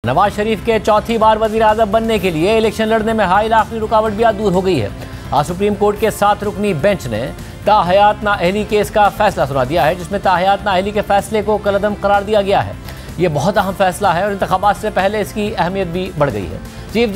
नवाज शरीफ के चौथी बार वजीर आज़म बनने के लिए इलेक्शन लड़ने में हाई आखिरी रुकावट भी आज दूर हो गई है। आज सुप्रीम कोर्ट के 7 रुकनी बेंच ने ताहयात नाअहली केस का फैसला सुना दिया है, जिसमें ताहयात नाअहली के फैसले को कलअदम करार दिया गया है। ये बहुत अहम फैसला है और इंतखाबात से पहले इसकी अहमियत भी बढ़ गई है। चीफ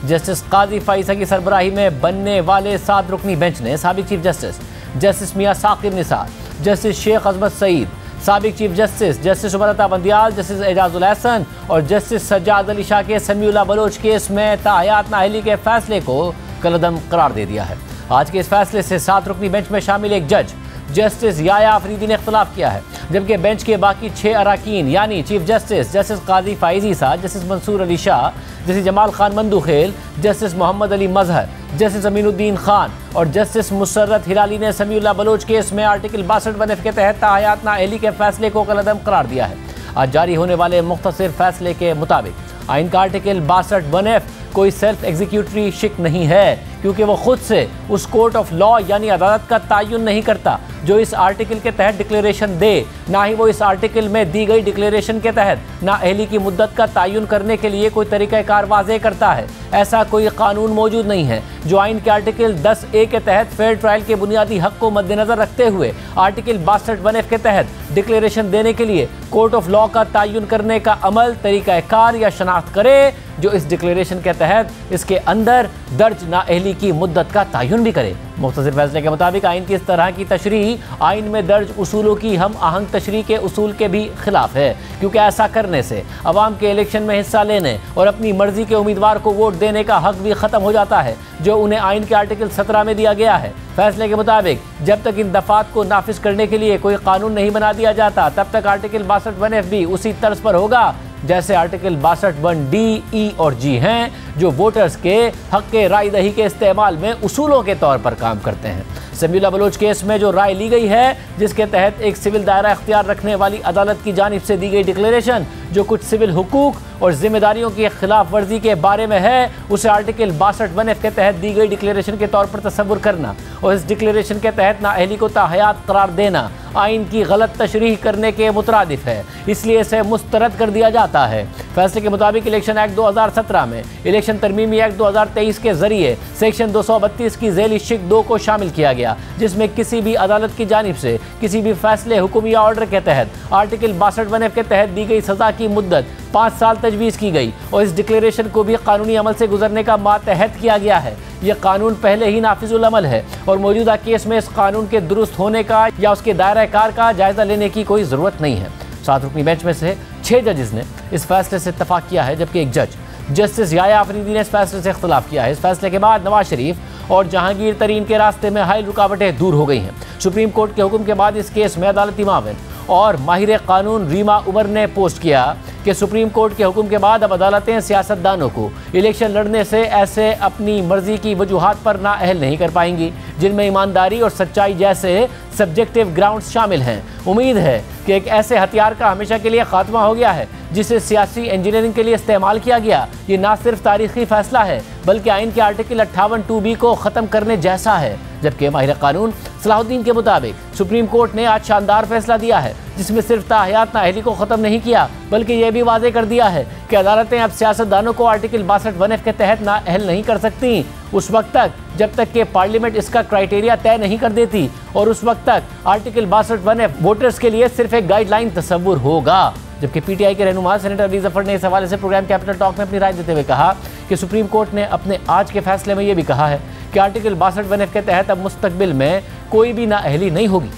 जस्टिस काजी फाइसा की सरबराही में बनने वाले 7 रुकनी बेंच ने साबिक चीफ जस्टिस मियां साकिब निसार, जस्टिस शेख अजमत सईद, साबिक chief justice Umar Ata Bandial, justice Ejazul Hasan और जस्टिस सज्जाद अली शाह के समीउल्लाह बलोच केस में ताहयात नाअहली के फैसले को कलअदम करार दे दिया है। आज के इस फैसले से 7 रुकनी बेंच में शामिल एक जज जस्टिस याया अफरीदी ने इख्तलाफ किया है, जबकि बेंच के बाकी 6 अराकीन यानी चीफ जस्टिस काजी फाइजी साहब, justice Mansoor Ali Shah, justice Jamal Khan Mandokhail, justice Muhammad Ali Mazhar, justice Aminuddin Khan और जस्टिस मुसर्रत हिलाली ने समीउल्लाह बलोच केस में आर्टिकल 62(1) के तहत ताहयात नाअहली के फैसले को कलअदम करार दिया है। आज जारी होने वाले मुख्तसर फैसले के मुताबिक आइन का आर्टिकल 62(1) कोई सेल्फ एग्जीक्यूटरी शिक नहीं है, क्योंकि वो खुद से उस कोर्ट ऑफ लॉ यानी अदालत का तायुन नहीं करता जो इस आर्टिकल के तहत डिक्लेरेशन दे, ना ही वो इस आर्टिकल में दी गई डिक्लेरेशन के तहत नाअहली की मुद्दत का तायुन करने के लिए कोई तरीक़ाकार वाज़े करता है। ऐसा कोई कानून मौजूद नहीं है जो आइन के आर्टिकल 10(a) के तहत फेयर ट्रायल के बुनियादी हक को मद्देनजर रखते हुए आर्टिकल 62(1) के तहत डिक्लेरेशन देने के लिए कोर्ट ऑफ लॉ का तायुन करने का अमल, तरीक़ाकार या शनाख्त करे जो इस डिक्लेरेशन के तहत इसके अंदर दर्ज नाअहली की मुद्दत का तायुन भी करे। मुख्तसर फैसले के मुताबिक आइन की इस तरह की तशरीह आइन में दर्ज उसूलों की हम आहंग तशरीह के उसूल के भी खिलाफ है, क्योंकि ऐसा करने से अवाम के इलेक्शन में हिस्सा लेने और अपनी मर्जी के उम्मीदवार को वोट देने का हक भी ख़त्म हो जाता है जो उन्हें आइन के आर्टिकल 17 में दिया गया है। फैसले के मुताबिक जब तक इन दफात को नाफिज करने के लिए कोई कानून नहीं बना दिया जाता, तब तक आर्टिकल 62(1) भी उसी तर्ज पर होगा जैसे आर्टिकल 62(1)(d), (e) और (g) हैं, जो वोटर्स के हक के राय दही के इस्तेमाल में उसूलों के तौर पर काम करते हैं। समीउल्लाह बलोच केस में जो राय ली गई है, जिसके तहत एक सिविल दायरा इख्तियार रखने वाली अदालत की जानिब से दी गई डिक्लेरेशन जो कुछ सिविल हुकूक और जिम्मेदारियों की खिलाफ वर्जी के बारे में है, उसे आर्टिकल 62(1) के तहत दी गई डिक्लेरेशन के तौर पर तस्वुर करना और इस डिक्लेरेशन के तहत नाअहली को ताहयात करार देना आइन की गलत तशरीह करने के मुतरादिफ है, इसलिए इसे मुस्तरद कर दिया जाता है। फैसले के मुताबिक इलेक्शन एक्ट 2017 में इलेक्शन तरमीमी एक्ट 2023 के जरिए सेक्शन 232 की झेली शिक 2 को शामिल किया गया, जिसमें किसी भी अदालत की जानिब से किसी भी फैसले, हुक्म या ऑर्डर के तहत आर्टिकल 62(1) के तहत दी गई सज़ा की मुद्दत 5 साल तजवीज़ की गई और इस डिक्लेरेशन को भी कानूनी अमल से गुजरने का मातहत किया गया है। यह कानून पहले ही नाफिजुल अमल है और मौजूदा केस में इस कानून के दुरुस्त होने का या उसके दायरा कार का जायज़ा लेने की कोई ज़रूरत नहीं है। 7 रुकनी बेंच में से 6 जजेस ने इस फैसले से इत्तफाक किया है, जबकि एक जज जस्टिस याया अफरीदी ने इस फैसले से इख्तलाफ किया है। इस फैसले के बाद नवाज शरीफ और जहांगीर तरीन के रास्ते में हाई रुकावटें दूर हो गई हैं। सुप्रीम कोर्ट के हुक्म के बाद इस केस में अदालती माविन और माहिर कानून रीमा उमर ने पोस्ट किया कि सुप्रीम कोर्ट के हुक्म के बाद अब अदालतें सियासतदानों को इलेक्शन लड़ने से ऐसे अपनी मर्जी की वजूहात पर नाअहल नहीं कर पाएंगी जिनमें ईमानदारी और सच्चाई जैसे सब्जेक्टिव ग्राउंड्स शामिल हैं। उम्मीद है कि एक ऐसे हथियार का हमेशा के लिए खात्मा हो गया है जिसे सियासी इंजीनियरिंग के लिए इस्तेमाल किया गया। ये ना सिर्फ तारीखी फैसला है बल्कि आइन के आर्टिकल 58(2)(b) को ख़त्म करने जैसा है। जबकि माहिर कानून सलाहुद्दीन के मुताबिक सुप्रीम कोर्ट ने आज शानदार फैसला दिया है, जिसमें सिर्फ ताहयात नाअहली को ख़त्म नहीं किया बल्कि यह भी वाज़े कर दिया है कि अदालतें अब सियासतदानों को आर्टिकल 62(1) के तहत नाअहल नहीं कर सकती उस वक्त तक जब तक कि पार्लियामेंट इसका क्राइटेरिया तय नहीं कर देती, और उस वक्त तक आर्टिकल 62(1) वोटर्स के लिए सिर्फ एक गाइडलाइन तस्वुर होगा। जबकि पीटीआई के रहनुमा सेनेटर अली जफर ने इस हवाले से प्रोग्राम कैपिटल टॉक में अपनी राय देते हुए कहा कि सुप्रीम कोर्ट ने अपने आज के फैसले में यह भी कहा है कि आर्टिकल 62(1) के तहत अब मुस्तकबिल में कोई भी नाअहली नहीं होगी।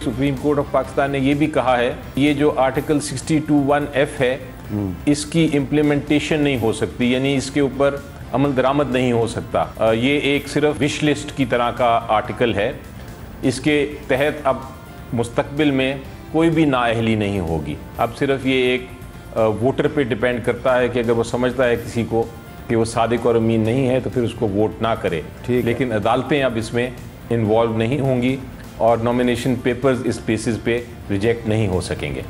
सुप्रीम कोर्ट ऑफ पाकिस्तान ने यह भी कहा है ये जो आर्टिकल 62(1)(f) है इसकी इम्प्लीमेंटेशन नहीं हो सकती, यानी इसके ऊपर अमल दरामद नहीं हो सकता। ये एक सिर्फ विश लिस्ट की तरह का आर्टिकल है। इसके तहत अब मुस्तकबिल में कोई भी नाअहली नहीं होगी। अब सिर्फ ये एक वोटर पे डिपेंड करता है कि अगर वो समझता है किसी को कि वो सादिक और अमीन नहीं है तो फिर उसको वोट ना करे। लेकिन अदालतें अब इसमें इन्वॉल्व नहीं होंगी और नॉमिनेशन पेपर्स इस बेसिस पे रिजेक्ट नहीं हो सकेंगे।